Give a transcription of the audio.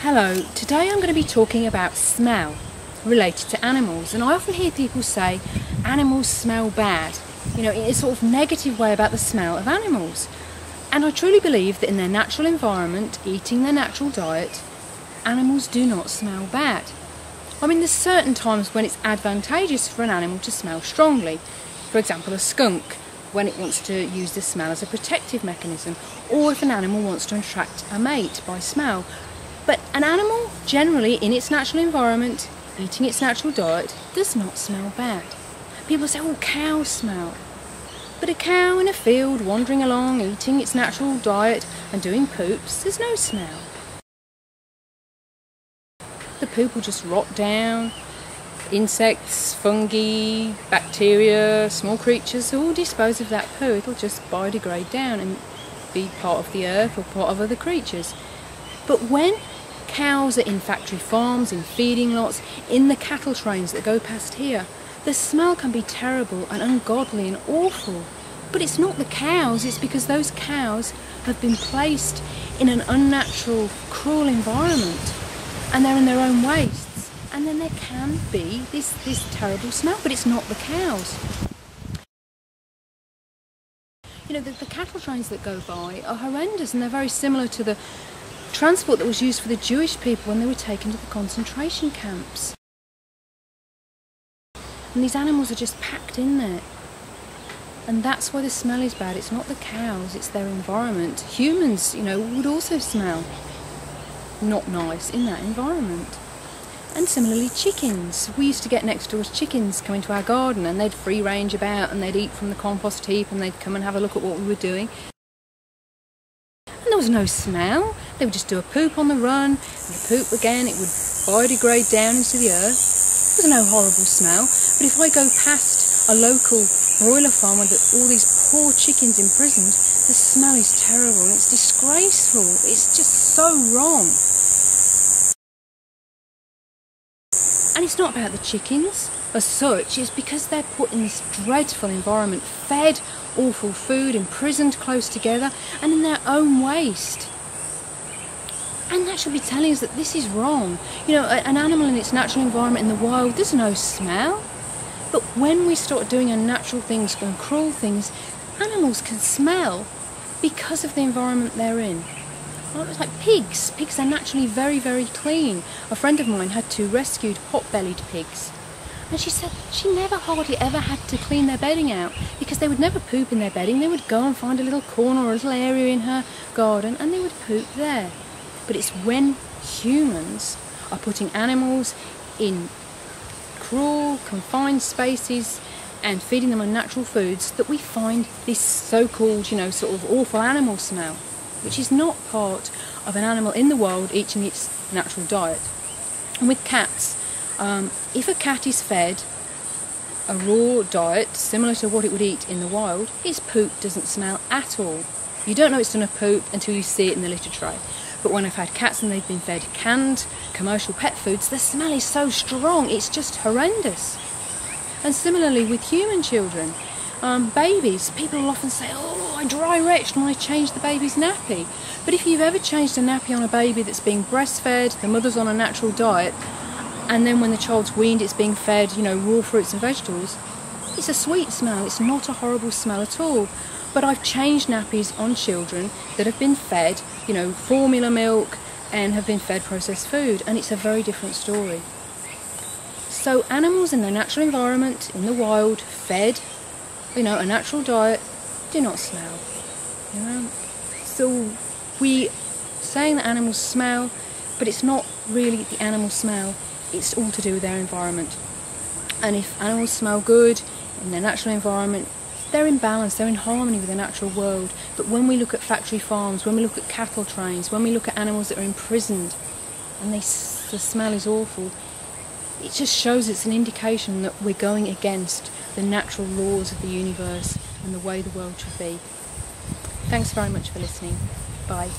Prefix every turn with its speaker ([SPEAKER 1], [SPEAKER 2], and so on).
[SPEAKER 1] Hello, today I'm going to be talking about smell related to animals, and I often hear people say animals smell bad, in a sort of negative way about the smell of animals. And I truly believe that in their natural environment, eating their natural diet, animals do not smell bad. I mean, there's certain times when it's advantageous for an animal to smell strongly. For example, a skunk, when it wants to use the smell as a protective mechanism, or if an animal wants to attract a mate by smell. But an animal, generally in its natural environment, eating its natural diet, does not smell bad. People say, oh, cows smell. But a cow in a field, wandering along, eating its natural diet and doing poops, there's no smell. The poop will just rot down. Insects, fungi, bacteria, small creatures all dispose of that poo. It'll just biodegrade down and be part of the earth or part of other creatures. But when cows are in factory farms, in feeding lots, in the cattle trains that go past here, the smell can be terrible and ungodly and awful. But it's not the cows, it's because those cows have been placed in an unnatural, cruel environment, and they're in their own wastes, and then there can be this terrible smell, but it's not the cows. The cattle trains that go by are horrendous, and they're very similar to the transport that was used for the Jewish people when they were taken to the concentration camps. And these animals are just packed in there. And that's why the smell is bad. It's not the cows, it's their environment. Humans, would also smell not nice in that environment. And similarly, chickens. We used to get next door's chickens come into our garden, and they'd free range about, and they'd eat from the compost heap, and they'd come and have a look at what we were doing. And there was no smell. They would just do a poop on the run, and the poop again, it would biodegrade down into the earth. There was no horrible smell. But if I go past a local broiler farm with all these poor chickens imprisoned, the smell is terrible and it's disgraceful. It's just so wrong. And it's not about the chickens as such, it's because they're put in this dreadful environment, fed awful food, imprisoned close together and in their own waste. And that should be telling us that this is wrong. An animal in its natural environment in the wild, there's no smell. But when we start doing unnatural things and cruel things, animals can smell because of the environment they're in. It's like pigs. Pigs are naturally very, very clean. A friend of mine had 2 rescued pot-bellied pigs. And she said she never hardly ever had to clean their bedding out because they would never poop in their bedding. They would go and find a little corner or a little area in her garden and they would poop there. But it's when humans are putting animals in cruel, confined spaces and feeding them unnatural foods that we find this so-called, sort of awful animal smell, which is not part of an animal in the wild eating its natural diet. And with cats, if a cat is fed a raw diet similar to what it would eat in the wild, its poop doesn't smell at all. You don't know it's done a poop until you see it in the litter tray. But when I've had cats and they've been fed canned commercial pet foods, the smell is so strong, it's just horrendous. And similarly with human children, babies, people will often say, oh, I dry retched when I changed the baby's nappy. But if you've ever changed a nappy on a baby that's being breastfed, the mother's on a natural diet, and then when the child's weaned it's being fed, raw fruits and vegetables, it's a sweet smell, it's not a horrible smell at all. But I've changed nappies on children that have been fed, formula milk and have been fed processed food, and it's a very different story. So animals in their natural environment, in the wild, fed, a natural diet, do not smell. So we saying that animals smell, but it's not really the animal smell, it's all to do with their environment. And if animals smell good in their natural environment, they're in balance, they're in harmony with the natural world. But when we look at factory farms, when we look at cattle trains, when we look at animals that are imprisoned and the smell is awful, it just shows it's an indication that we're going against the natural laws of the universe and the way the world should be. Thanks very much for listening. Bye.